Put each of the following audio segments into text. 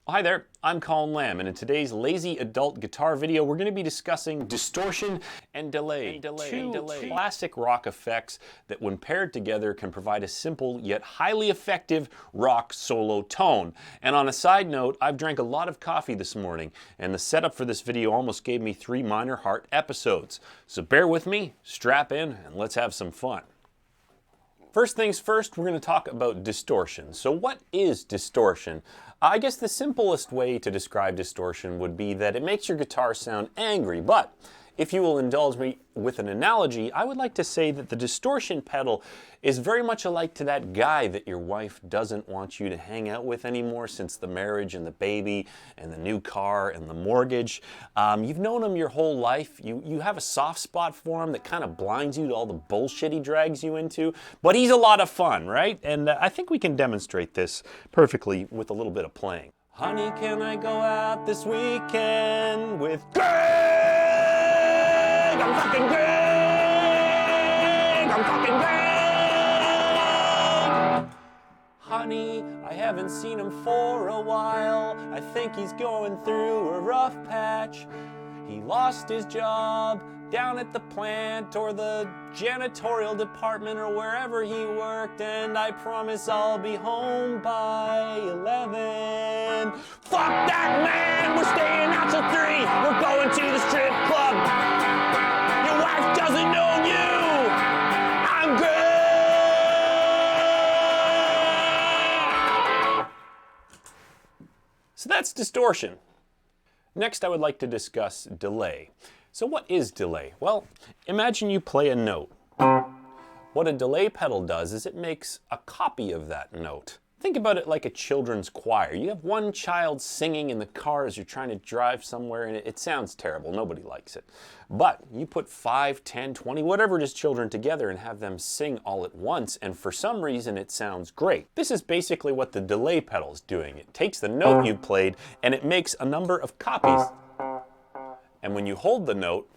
Hi there, I'm Colin Lamb, and in today's lazy adult guitar video, we're going to be discussing distortion and delay. Two classic rock effects that when paired together can provide a simple yet highly effective rock solo tone. And on a side note, I've drank a lot of coffee this morning, and the setup for this video almost gave me 3 Minor Heart episodes. So bear with me, strap in, and let's have some fun. First things first, we're going to talk about distortion. So what is distortion? I guess the simplest way to describe distortion would be that it makes your guitar sound angry, but if you will indulge me with an analogy, I would like to say that the distortion pedal is very much alike to that guy that your wife doesn't want you to hang out with anymore since the marriage and the baby and the new car and the mortgage. You've known him your whole life. You have a soft spot for him that kind of blinds you to all the bullshit he drags you into, but he's a lot of fun, right? And I think we can demonstrate this perfectly with a little bit of playing. Honey, can I go out this weekend with Greg? I'm fucking Greg! I'm fucking Greg! Honey, I haven't seen him for a while. I think he's going through a rough patch. He lost his job down at the plant or the janitorial department or wherever he worked, and I promise I'll be home by 11. Fuck that, man! We're staying out till 3. We're going to the strip club. Your wife doesn't know you. I'm good. So that's distortion. Next, I would like to discuss delay. So what is delay? Well, imagine you play a note. What a delay pedal does is it makes a copy of that note. Think about it like a children's choir. You have one child singing in the car as you're trying to drive somewhere, and it sounds terrible. Nobody likes it. But you put 5, 10, 20, whatever it is children together and have them sing all at once, and for some reason it sounds great. This is basically what the delay pedal is doing. It takes the note you played and it makes a number of copies. And when you hold the note,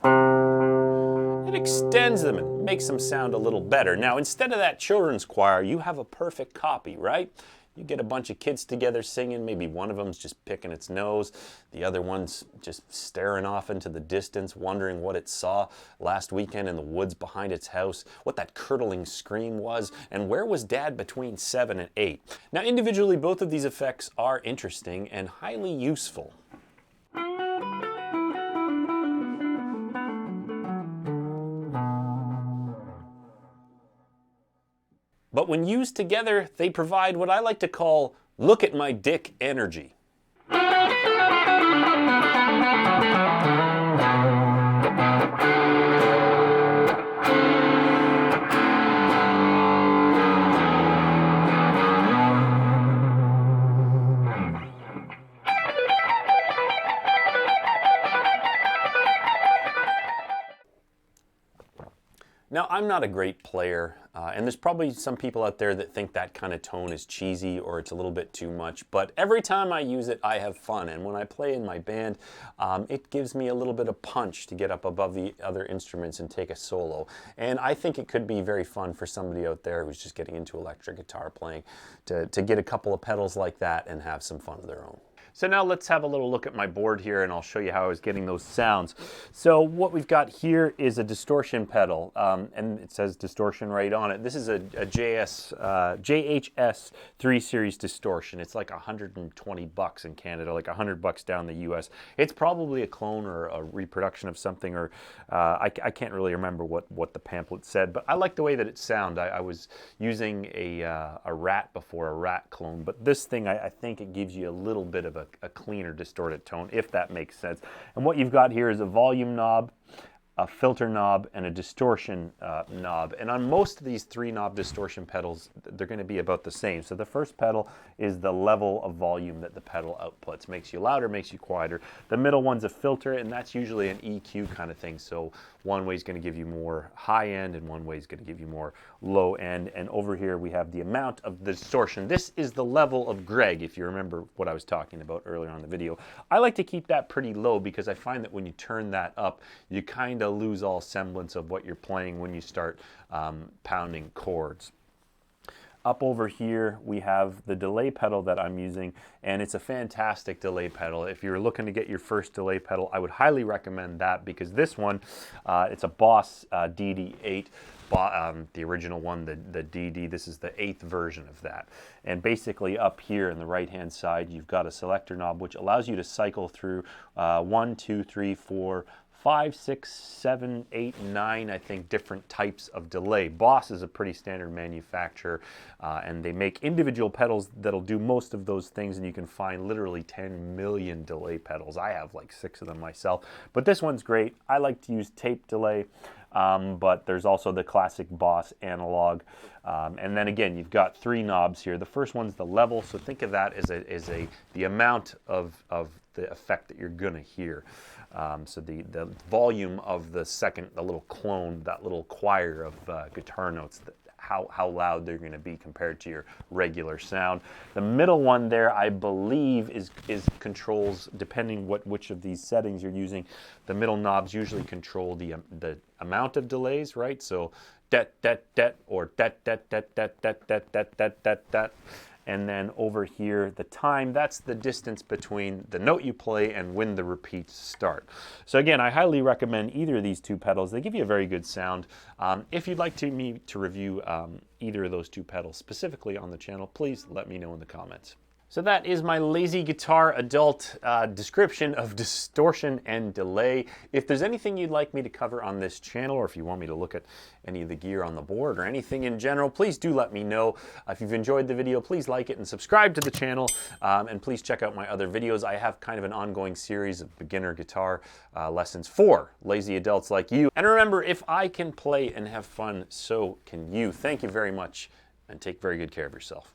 it extends them and makes them sound a little better. Now, instead of that children's choir, you have a perfect copy, right? You get a bunch of kids together singing, maybe one of them's just picking its nose, the other one's just staring off into the distance, wondering what it saw last weekend in the woods behind its house, what that curdling scream was, and where was Dad between 7 and 8. Now, individually, both of these effects are interesting and highly useful. But when used together, they provide what I like to call look at my dick energy. Now, I'm not a great player, and there's probably some people out there that think that kind of tone is cheesy or it's a little bit too much, but every time I use it, I have fun, and when I play in my band, it gives me a little bit of punch to get up above the other instruments and take a solo, and I think it could be very fun for somebody out there who's just getting into electric guitar playing to get a couple of pedals like that and have some fun of their own. So now let's have a little look at my board here and I'll show you how I was getting those sounds. So what we've got here is a distortion pedal, and it says distortion right on it. This is a JHS 3 Series distortion. It's like $120 in Canada, like $100 down the US. It's probably a clone or a reproduction of something, or I can't really remember what the pamphlet said, but I like the way that it sounds. I was using a Rat before, a Rat clone, but this thing, I think it gives you a little bit of a cleaner distorted tone, if that makes sense. And what you've got here is a volume knob, a filter knob, and a distortion knob. And on most of these 3-knob distortion pedals, they're going to be about the same. So the first pedal is the level of volume that the pedal outputs. Makes you louder, makes you quieter. The middle one's a filter, and that's usually an EQ kind of thing. So one way is going to give you more high end, and one way is going to give you more low end. And over here we have the amount of the distortion. This is the level of Greg, if you remember what I was talking about earlier on in the video. I like to keep that pretty low because I find that when you turn that up, you kind of lose all semblance of what you're playing when you start pounding chords. Up over here, we have the delay pedal that I'm using, and it's a fantastic delay pedal. If you're looking to get your first delay pedal, I would highly recommend that, because this one, it's a Boss DD8. The original one, the DD, this is the 8th version of that. And basically up here in the right hand side, you've got a selector knob which allows you to cycle through 1, 2, 3, 4, 5, 6, 7, 8, 9, I think, different types of delay. Boss is a pretty standard manufacturer, and they make individual pedals that'll do most of those things, and you can find literally 10 million delay pedals. I have like 6 of them myself, but this one's great. I like to use tape delay, but there's also the classic Boss analog. And then again, you've got 3 knobs here. The first one's the level, so think of that as the amount of the effect that you're gonna hear. So the volume of the second, the little clone, that little choir of guitar notes, how loud they're going to be compared to your regular sound. The middle one there, I believe, is controls, depending which of these settings you're using. The middle knobs usually control the amount of delays, right? So det det det, or det det det det det det det det det det. And then over here, the time, that's the distance between the note you play and when the repeats start. So again, I highly recommend either of these 2 pedals. They give you a very good sound. If you'd like me to review either of those 2 pedals specifically on the channel, please let me know in the comments. So that is my Lazy Guitar Adult description of distortion and delay. If there's anything you'd like me to cover on this channel, or if you want me to look at any of the gear on the board or anything in general, please do let me know. If you've enjoyed the video, please like it and subscribe to the channel, and please check out my other videos. I have kind of an ongoing series of beginner guitar lessons for lazy adults like you. And remember, if I can play and have fun, so can you. Thank you very much, and take very good care of yourself.